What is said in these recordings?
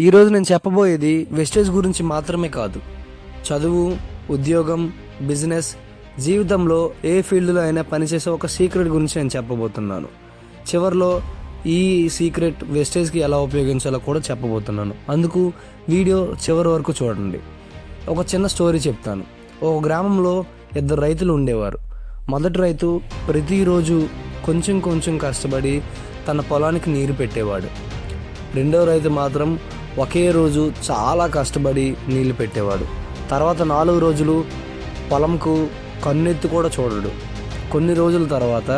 ఈరోజు నేను చెప్పబోయేది వెస్టేజ్ గురించి మాత్రమే కాదు, చదువు, ఉద్యోగం, బిజినెస్, జీవితంలో ఏ ఫీల్డ్లో అయినా పనిచేసే ఒక సీక్రెట్ గురించి నేను చెప్పబోతున్నాను. చివరిలో ఈ సీక్రెట్ వెస్టేజ్కి ఎలా ఉపయోగించాలో కూడా చెప్పబోతున్నాను. అందుకు వీడియో చివరి వరకు చూడండి. ఒక చిన్న స్టోరీ చెప్తాను. ఒక గ్రామంలో 2 రైతులు ఉండేవారు. మొదటి రైతు ప్రతిరోజు కొంచెం కొంచెం కష్టపడి తన పొలానికి నీరు పెట్టేవాడు. రెండో రైతు మాత్రం ఒకే రోజు చాలా కష్టపడి నీళ్లు పెట్టేవాడు. తర్వాత 4 రోజులు పొలంకు కన్నెత్తి కూడా చూడడు. కొన్ని రోజుల తర్వాత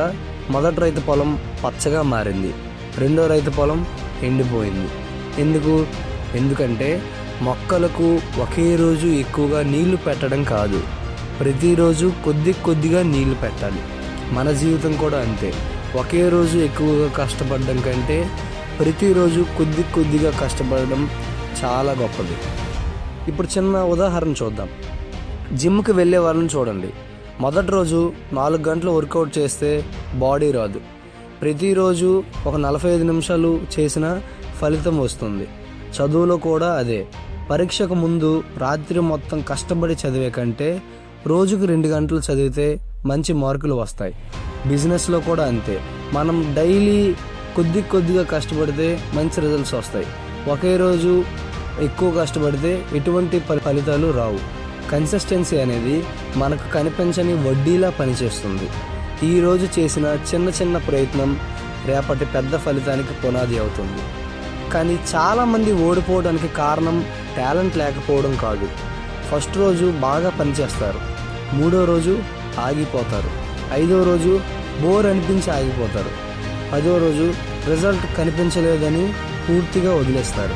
మొదటి రైతు పొలం పచ్చగా మారింది, రెండో రైతు పొలం ఎండిపోయింది. ఎందుకంటే మొక్కలకు ఒకే రోజు ఎక్కువగా నీళ్లు పెట్టడం కాదు, ప్రతిరోజు కొద్దిగా నీళ్లు పెట్టాలి. మన జీవితం కూడా అంతే. ఒకే రోజు ఎక్కువగా కష్టపడడం కంటే ప్రతిరోజు కొద్దిగా కష్టపడడం చాలా గొప్పది. ఇప్పుడు చిన్న ఉదాహరణ చూద్దాం. జిమ్కి వెళ్ళే వాళ్ళని చూడండి. మొదటి రోజు 4 గంటలు వర్కౌట్ చేస్తే బాడీ రాదు. ప్రతిరోజు ఒక 45 నిమిషాలు చేసిన ఫలితం వస్తుంది. చదువులో కూడా అదే. పరీక్షకు ముందు రాత్రి మొత్తం కష్టపడి చదివే కంటే రోజుకు 2 గంటలు చదివితే మంచి మార్కులు వస్తాయి. బిజినెస్లో కూడా అంతే. మనం డైలీ కొద్దిగా కష్టపడితే మంచి రిజల్ట్స్ వస్తాయి. ఒకే రోజు ఎక్కువ కష్టపడితే ఎటువంటి ఫలితాలు రావు. కన్సిస్టెన్సీ అనేది మనకు కనిపించని వడ్డీలా పనిచేస్తుంది. ఈరోజు చేసిన చిన్న ప్రయత్నం రేపటి పెద్ద ఫలితానికి పునాది అవుతుంది. కానీ చాలామంది ఓడిపోవడానికి కారణం టాలెంట్ లేకపోవడం కాదు. ఫస్ట్ రోజు బాగా పనిచేస్తారు, 3వ రోజు ఆగిపోతారు, 5వ రోజు బోర్ అనిపించి ఆగిపోతారు, 10వ రోజు రిజల్ట్ కనిపించలేదని పూర్తిగా వదిలేస్తారు.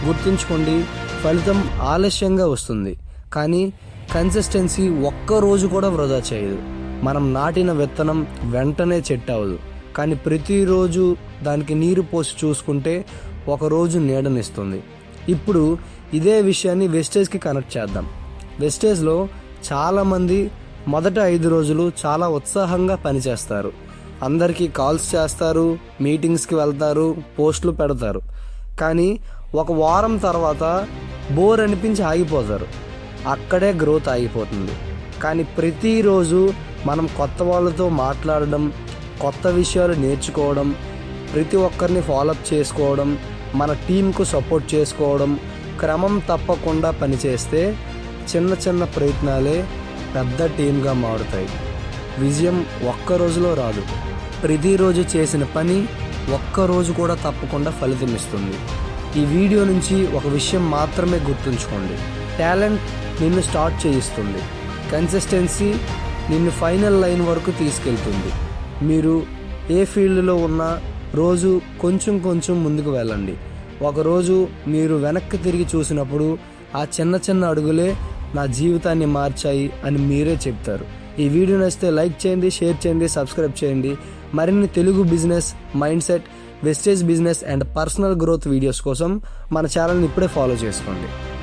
గుర్తుంచుకోండి, ఫలితం ఆలస్యంగా వస్తుంది, కానీ కన్సిస్టెన్సీ ఒక్కరోజు కూడా వృధా చేయదు. మనం నాటిన విత్తనం వెంటనే చెట్టు అవ్వదు, కానీ ప్రతిరోజు దానికి నీరు పోసి చూసుకుంటే ఒకరోజు నీడనిస్తుంది. ఇప్పుడు ఇదే విషయాన్ని వెస్టేజ్కి కనెక్ట్ చేద్దాం. వెస్టేజ్లో చాలామంది మొదట 5 రోజులు చాలా ఉత్సాహంగా పనిచేస్తారు. అందరికీ కాల్స్ చేస్తారు, మీటింగ్స్కి వెళ్తారు, పోస్టులు పెడతారు. కానీ ఒక వారం తర్వాత బోర్ అనిపించి ఆగిపోతారు. అక్కడే గ్రోత్ ఆగిపోతుంది. కానీ ప్రతిరోజు మనం కొత్త వాళ్ళతో మాట్లాడడం, కొత్త విషయాలు నేర్చుకోవడం, ప్రతి ఒక్కరిని ఫాలోఅప్ చేసుకోవడం, మన టీంకు సపోర్ట్ చేసుకోవడం, క్రమం తప్పకుండా పనిచేస్తే చిన్న ప్రయత్నాలే పెద్ద టీంగా మారుతాయి. విజయం ఒక్క రోజులో రాదు. ప్రతిరోజు చేసిన పని ఒక్కరోజు కూడా తప్పకుండా ఫలితం ఇస్తుంది. ఈ వీడియో నుంచి ఒక విషయం మాత్రమే గుర్తుంచుకోండి. టాలెంట్ నిన్ను స్టార్ట్ చేయిస్తుంది, కన్సిస్టెన్సీ నిన్ను ఫైనల్ లైన్ వరకు తీసుకెళ్తుంది. మీరు ఏ ఫీల్డ్లో ఉన్నా రోజు కొంచెం ముందుకు వెళ్ళండి. ఒకరోజు మీరు వెనక్కి తిరిగి చూసినప్పుడు ఆ చిన్న అడుగులే నా జీవితాన్ని మార్చాయి అని మీరే చెప్తారు. ఈ వీడియో నచ్చితే లైక్ చేయండి, షేర్ చేయండి, సబ్స్క్రైబ్ చేయండి. మరిన్ని Telugu business, mind set, wastage business and personal growth videos కోసం మన ఛానల్ని ఇప్పుడే ఫాలో చేసుకోండి.